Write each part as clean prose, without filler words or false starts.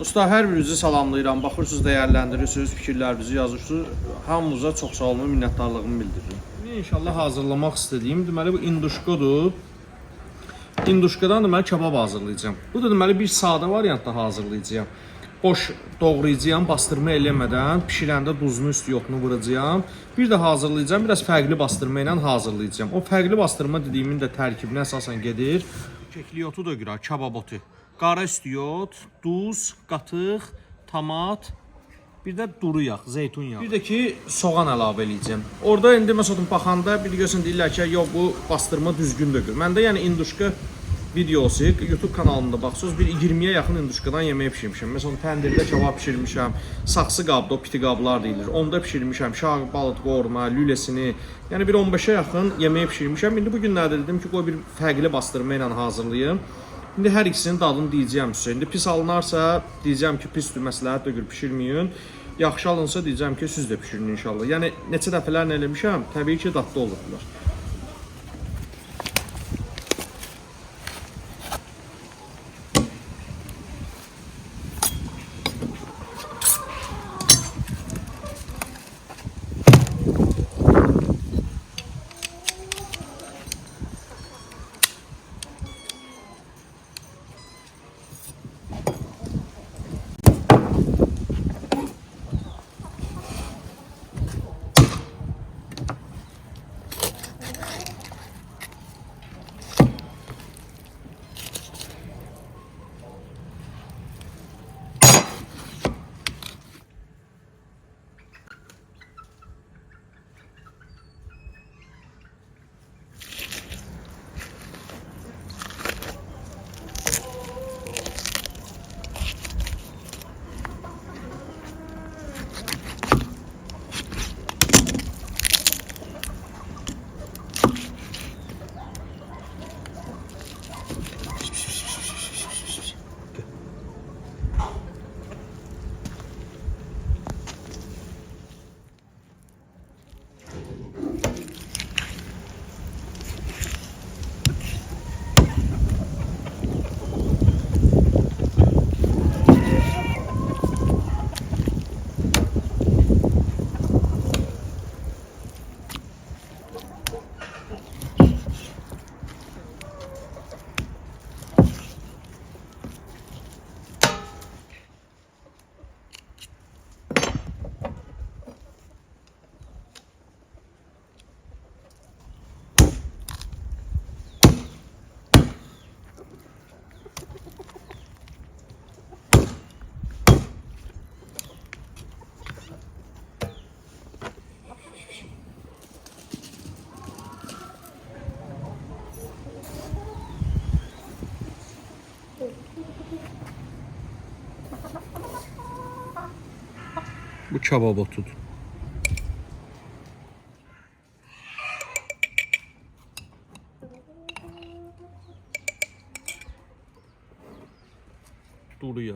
Usta, hər birinizi salamlayıram. Baxırsınız, dəyərləndirirsiniz, fikirlərinizi yazırsınız. Hamınıza çox sağ olun, minnətdarlığımı bildirirəm. İnşallah hazırlamaq istədiyim, deməli bu induşkodur. İnduşkadan deməli kebab hazırlayacağım. Bu da deməli bir sadə variantda hazırlayacağım. Boş doğrayacağım, bastırma eləmədən, pişirəndə duzunu üstü yoxunu vuracağım. Bir də hazırlayacağım, biraz fərqli bastırma ilə hazırlayacağım. O fərqli bastırma dediyimin də tərkibinə əsasən gedir. Kekliyotu da görə, kebab otu. Qara üstü duz, qatıq, tomat, bir də duru yağ, zeytun yağı. Bir də ki, soğan əlavə edəcəm. Orada indi məsələn baxanda bir görsən deyirlər ki, yox bu bastırma düzgün deyil. Məndə yəni induşka videosu YouTube kanalımda baxsınız, bir 20-yə yaxın induşkadan yemək pişirmişəm. Məsələn təndirdə kebab pişirmişəm, saxsı qabda, o piti qablar deyilir. Onda pişirmişəm, şağ, balıq qovrma, lülesini. Yəni bir 15-ə yaxın yemək pişirmişəm. İndi bu günlərdə dedim ki, qoy bir fərqli bastırma ilə hazırlayım. İndi hər ikisinin dadını deyəcəm sizə. İndi pis alınarsa deyəcəm ki, pisdir, məsləhət deyil, pişirməyin. Yaxşı alınsa deyəcəm ki, siz də pişirin inşallah. Yəni neçə dəfələrlə eləmişəm, təbii ki, dadlı olurdular. Bu kebab otudur. Duru yağ.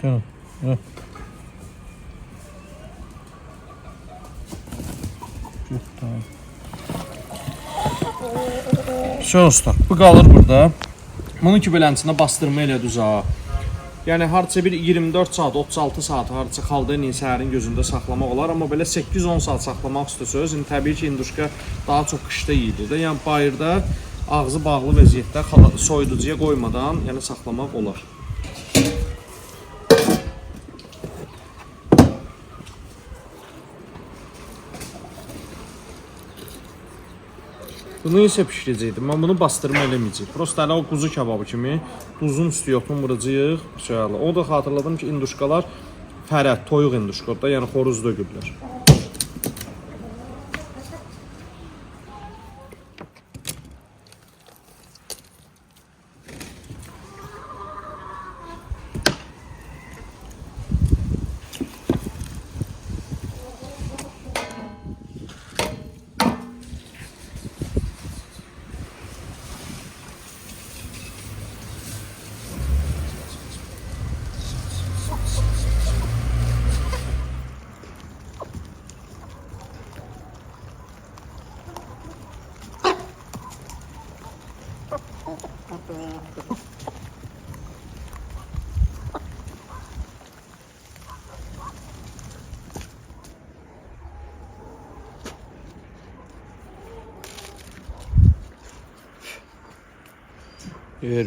Tamam. Evet. Tamam. dostlar, bu qalır burada. Bunu ki belənçində bastırma elə düz ha. Yəni hardasa bir 24 saat, 36 saat hardasa xaldırın səhərin gözündə saxlamaq olar, amma belə 8-10 saat saxlamaq istəsəz, indi təbii ki, induşka daha çox qışda yeyilir də. Yəni bayırda ağzı bağlı vəziyyətdə soyuducuya qoymadan, yəni saxlamaq olar. Bunu isə pişirəcəkdim. Mən bunu bastırma eləməyəcək. Prosta hələ o quzu kababı kimi duzun üstü yoxun vuracağıq. O da xatırladım ki, induşkalar fərət, toyuq induşkada, yəni xoruz dögürlər.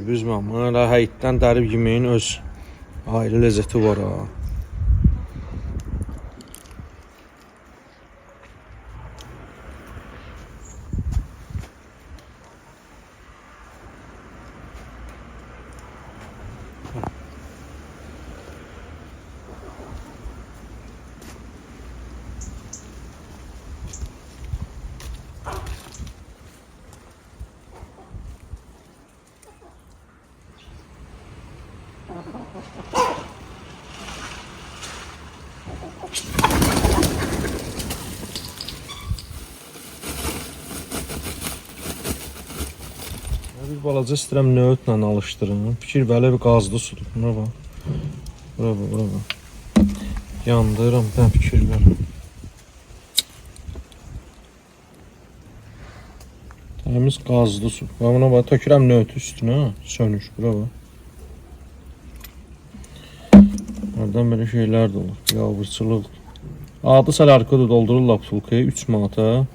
Büzməm, hələ həyətdən dərib yeməyin öz ayrı ləzzəti var ha. Bir balaca istəyirəm nöğütlə alışdırın. Fikir belə bir qazlı sudur. Buna bax. Bura bax. Yandıram, ben fikir verim. Təmiz qazlı su. Buna bax, tökürəm nöğütü üstünə. Sönür. Bura bax. Oradan böyle şeyler de olur. Yavırçılıq. Adı salarkodu doldururlar pulkaya 3 manata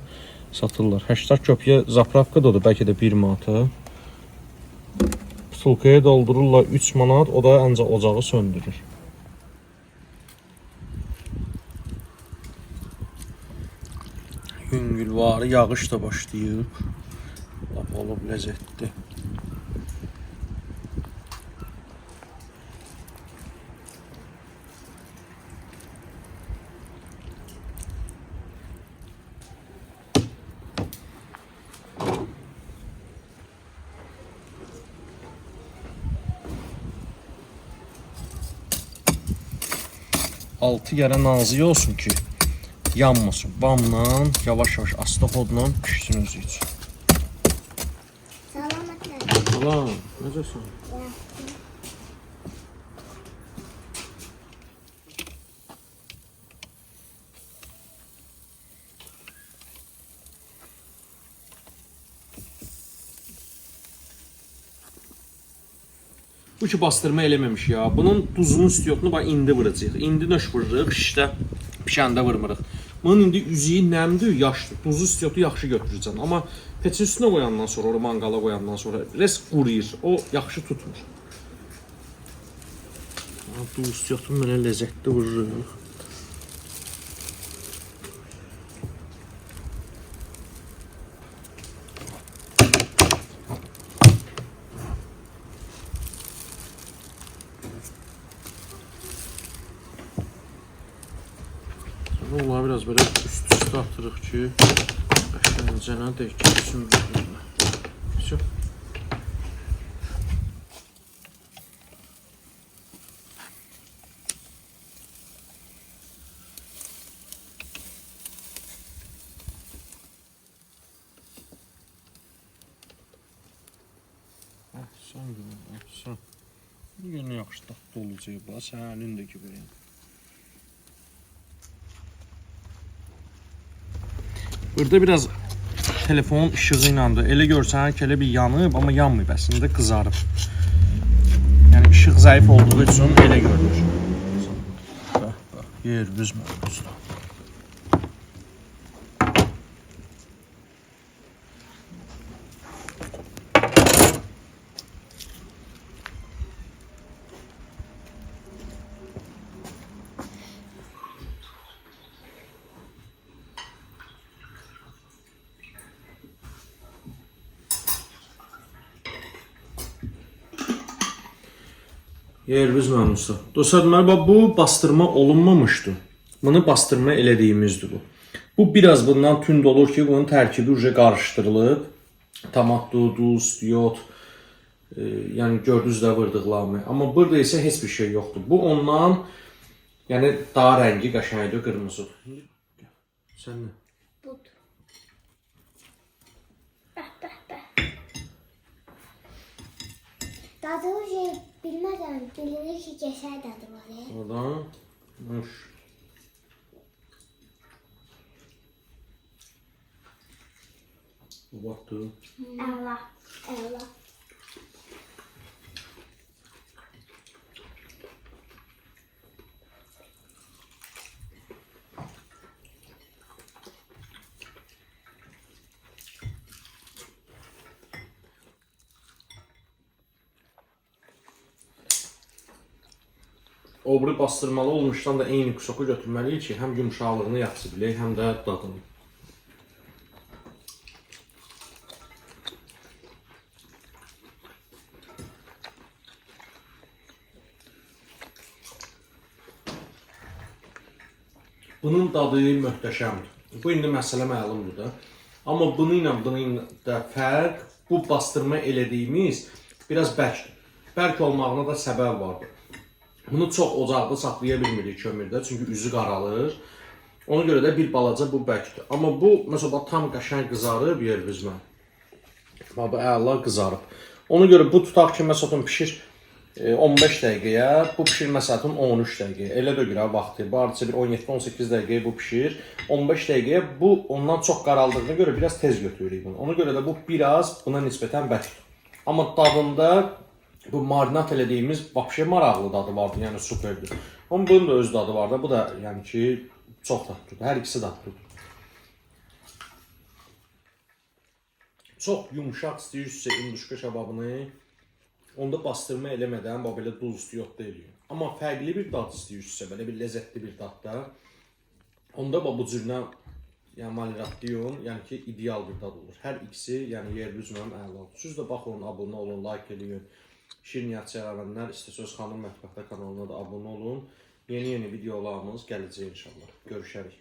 satırlar. 80 köpüyə zapravka da odur, bəlkə də 1 manata. Pulkaya doldururlar 3 manat, o da ancaq ocağı söndürür. Yüngülvarı yağış da başlayıb. Lap olub ləzzətli. Altı yere nazik olsun ki yanmasın. Bamla yavaş yavaş astaxodla pişsin özü üçün. Salam, necəsən? Bu ki bastırma eləməmiş ya. Bunun duzunun istiyotunu bax indi vuracağıq. İndi nöş vururuq, şişdə pişəndə vurmuruq. Bunun indi üzüyü nəmdir, yaşlı. Duzu istiyotu yaxşı götürəcəksən. Amma peçin üstünə qoyandan sonra, onu manqala qoyandan sonra res quruyur. O yaxşı tutmur. Duz istiyotunu belə ləzzətli vururuq. Onları biraz böyle üst üste atırıq ki, qəşəngcənə də keçsin bir-birinə. Çox. Sən günün, sən. Bir günün yaxşı tatlı olacaq bu, sənin də ki belə. Burada biraz telefonun işığı iləndir. Elə görsən ki, elə bir yanıb, amma yanmayıb əslində qızarıb. Yəni işıq zəif olduğu üçün elə görünür. Bax, yer büzmə dostlar. Yerimiz məmnunsa. Dostlar, deməli, bu bastırma olunmamışdı. Bunu bastırma elədiyimizdir bu. Bu biraz bundan tünd olur ki, bunun tərkibi uca qarışdırılıb. Tomat, duz, yod, yəni gördünüz də vırdıqlarımı. Amma burada isə heç bir şey yoxdur. Bu ondan, yəni daha rəngi qəşəngdir, qırmızıdır. Sən nə? Budur. Bəh. Dadını şey bilmədən bilinir ki, qəşəng dadı var. Oradan. Nuş. Bu baxdı. Əla. O biri bastırmalı olmuşdan da eyni kusoku götürməliyik ki, həm yumuşaqlığını yaxşı bilək, həm də dadını. Bunun dadı möhtəşəmdir. Bu indi məsələ məlumdur da. Amma bunun da fərq, bu bastırma elədiyimiz biraz bərkdir. Bərk olmağına da səbəb vardır. Bunu çox ocaqda saxlaya bilmirik kömürdə, çünki üzü qaralır. Ona görə də bir balaca bu bərkdir. Amma bu, məsələn, tam qəşəng qızarıb yer bizmə. Bu əla qızarıb. Ona görə bu tutaq ki, məsələn, pişir 15 dəqiqəyə, bu pişir məsələn 13 dəqiqəyə. Elə də görə vaxtı. Bu arada bir 17-18 dəqiqəyə bu pişir. 15 dəqiqəyə bu ondan çox qaraldığına görə biraz tez götürürük bunu. Ona görə də bu biraz buna nisbətən bərkdir. Amma dadında bu marinat elədiyimiz vəbşə maraqlı dadı vardı, yəni superdir. Amma bunun da öz dadı var da, bu da yəni ki çox dadlıdır. Hər ikisi dadlıdır. Çox yumuşaq istəyirsə induşka kababını, onda bastırma eləmədən belə duz, yodda eləyin. Amma fərqli bir dad istəyirsə, belə bir ləzzətli bir dadda, onda bu cürlə yəni marinatlayın, yəni ki ideal bir dad olur. Hər ikisi yəni yerli üzümün əladır. Siz də baxın, abunə olun, like eləyin. Şirniyyat sevənlər İstəsöz Xanım Mətbəxdə kanalına da abunə olun. Yeni videolarımız gələcək inşallah. Görüşərik.